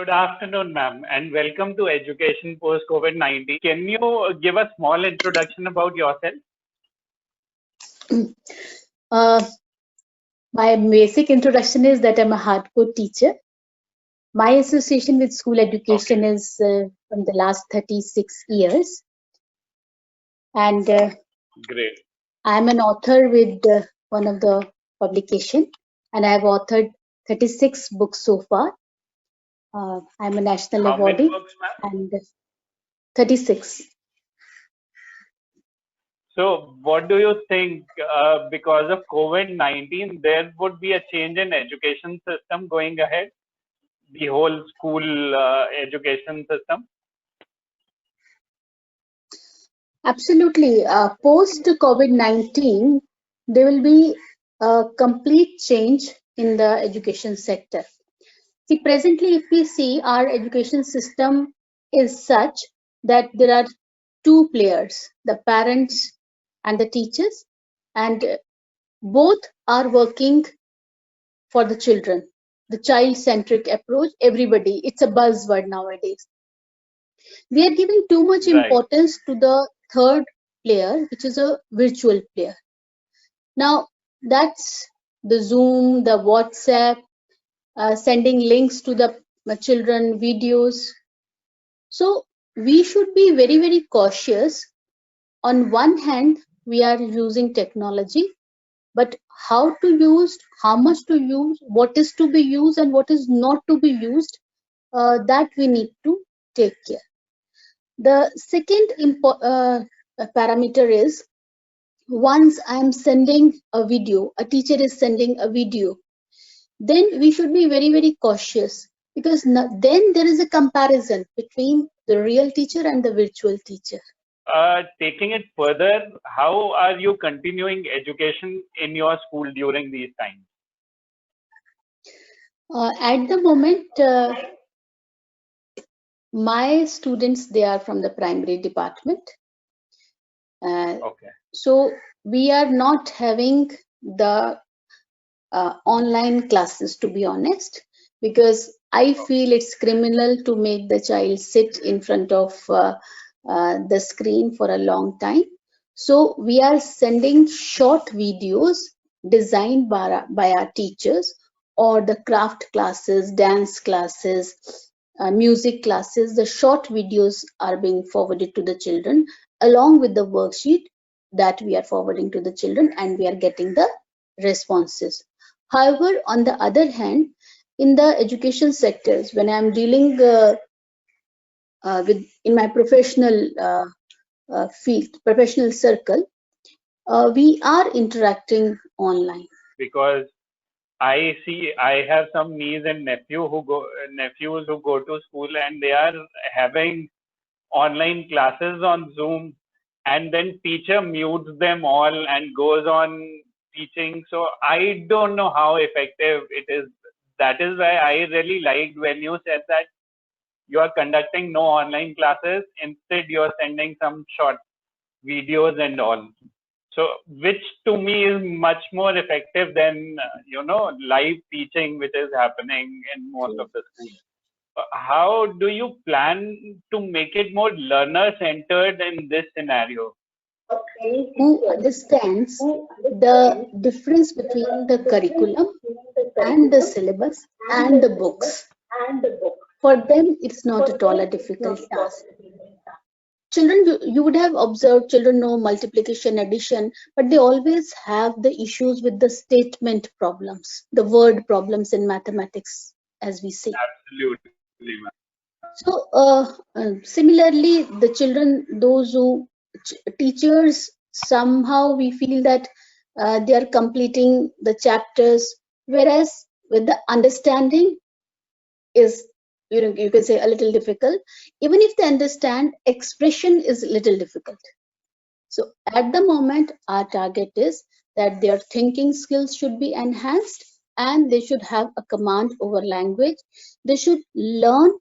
Good afternoon, ma'am, and welcome to Education Post COVID-19. Can you give a small introduction about yourself? My basic introduction is that I'm a hardcore teacher. My association with school education is from the last 36 years. And Great. I'm an author with one of the publication, and I've authored 36 books so far. I'm a National How Awardee. many books, ma'am? And 36. So, what do you think because of COVID-19, there would be a change in education system going ahead? The whole school education system? Absolutely. Post COVID-19, there will be a complete change in the education sector. See, presently, if we see, our education system is such that there are two players, the parents and the teachers, and both are working for the children. The child-centric approach, everybody, it's a buzzword nowadays. We are giving too much importance to the third player, which is a virtual player. Now, that's the Zoom, the WhatsApp, sending links to the children, videos. So we should be very, very cautious. On one hand, we are using technology, but how to use, how much to use, what is to be used and what is not to be used, that we need to take care. The second parameter is, once I'm sending a video, a teacher is sending a video, then we should be very, very cautious, because then there is a comparison between the real teacher and the virtual teacher. Taking it further, how are you continuing education in your school during these times? At the moment, my students, they are from the primary department. So we are not having the online classes, to be honest, because I feel it's criminal to make the child sit in front of the screen for a long time. So we are sending short videos designed by our teachers, or the craft classes, dance classes, music classes. The short videos are being forwarded to the children along with the worksheet that we are forwarding to the children, and we are getting the responses. However, on the other hand, in the education sectors, when I'm dealing with in my professional field, professional circle, we are interacting online. Because I see, I have some nieces and nephews who go to school, and they are having online classes on Zoom, and then teacher mutes them all and goes on teaching. So I don't know how effective it is. That is why I really liked when you said that you are conducting no online classes. Instead, you are sending some short videos and all. So, which to me is much more effective than, live teaching, which is happening in most of the schools. How do you plan to make it more learner-centered in this scenario? Who understands the difference between the curriculum and the syllabus and the books. For them, it's not at all a difficult task. Children, you would have observed, children know multiplication, addition, but they always have the issues with the statement problems, the word problems in mathematics, as we say. Absolutely. So similarly, the children, those who teachers, somehow we feel that they are completing the chapters, whereas with the understanding is, you can say, a little difficult. Even if they understand, expression is a little difficult. So at the moment, our target is that their thinking skills should be enhanced, and they should have a command over language. They should learn,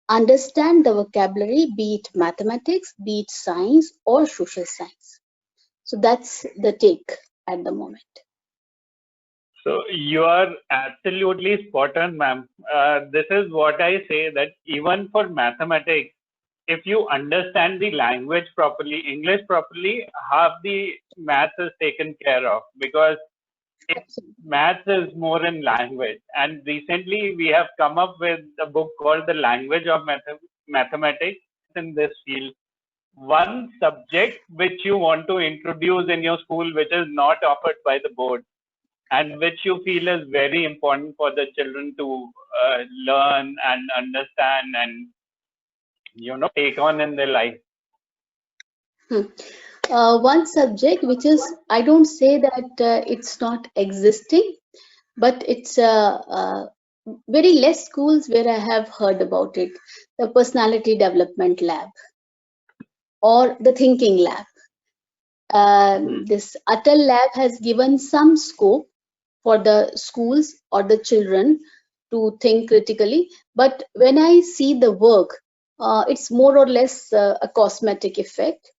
understand the vocabulary, be it mathematics, be it science or social science. So that's the take at the moment. So you are absolutely spot on, ma'am. This is what I say, that even for mathematics, if you understand the language properly, English properly, half the maths is taken care of, because maths is more in language. And recently we have come up with a book called The Language of Mathematics in this field. One subject which you want to introduce in your school, which is not offered by the board, and which you feel is very important for the children to learn and understand and take on in their life. One subject which is, I don't say that it's not existing, but it's very less schools where I have heard about it. The personality development lab or the thinking lab. This Atal lab has given some scope for the schools or the children to think critically. But when I see the work, it's more or less a cosmetic effect.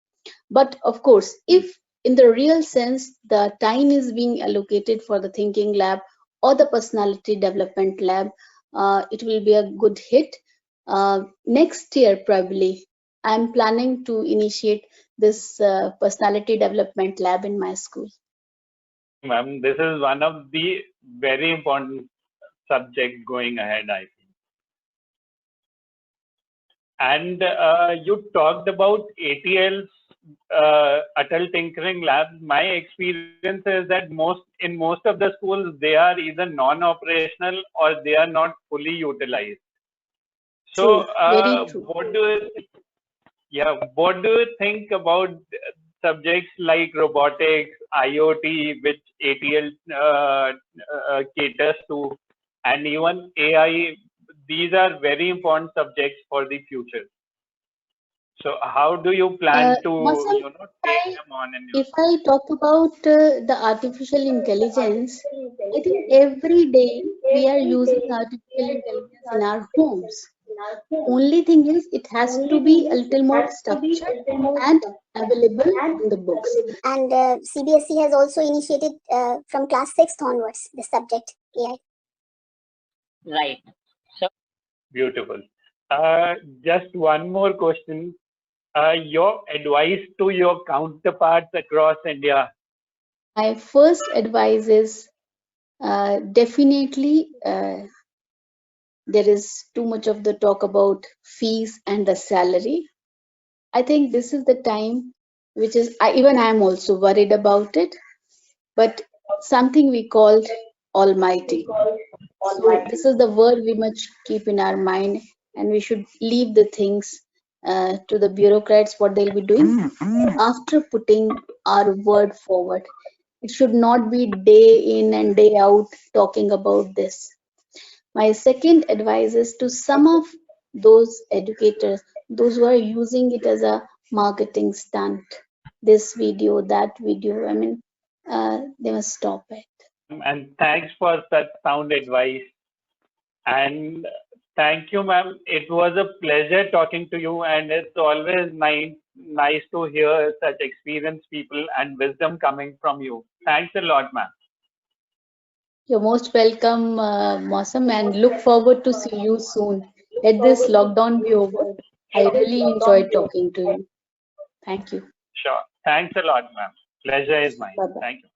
But of course, if in the real sense the time is being allocated for the thinking lab or the personality development lab, it will be a good hit. Next year, probably, I'm planning to initiate this personality development lab in my school. Ma'am, this is one of the very important subjects going ahead, I think. And you talked about ATL's Atal Tinkering Lab. My experience is that in most of the schools, they are either non-operational or they are not fully utilized. So, very true. what do you think about subjects like robotics, IoT, which ATL caters to, and even AI? These are very important subjects for the future. So how do you plan to, Masam, take them on in your if I talk about the artificial intelligence, I think every day we are using artificial intelligence in our homes. Only thing is, it has to be a little more structured and available in the books. And CBSE has also initiated from class 6th onwards this subject AI. Right. So Beautiful. Just one more question. Your advice to your counterparts across India. My first advice is definitely there is too much of the talk about fees and the salary. I think this is the time which is, even I am also worried about it, but something we called almighty. So this is the word we must keep in our mind, and we should leave the things to the bureaucrats, what they'll be doing after putting our word forward. It should not be day in and day out talking about this. My second advice is to some of those educators, those who are using it as a marketing stunt, this video, that video, I mean, they must stop it. And thanks for such sound advice. And thank you, ma'am. It was a pleasure talking to you, and it's always nice to hear such experienced people and wisdom coming from you. Thanks a lot, ma'am. You're most welcome, Mosam, and look forward to see you soon. Let this lockdown be over. I really enjoyed talking to you. Thank you. Sure. Thanks a lot, ma'am. Pleasure is mine. Bye-bye. Thank you.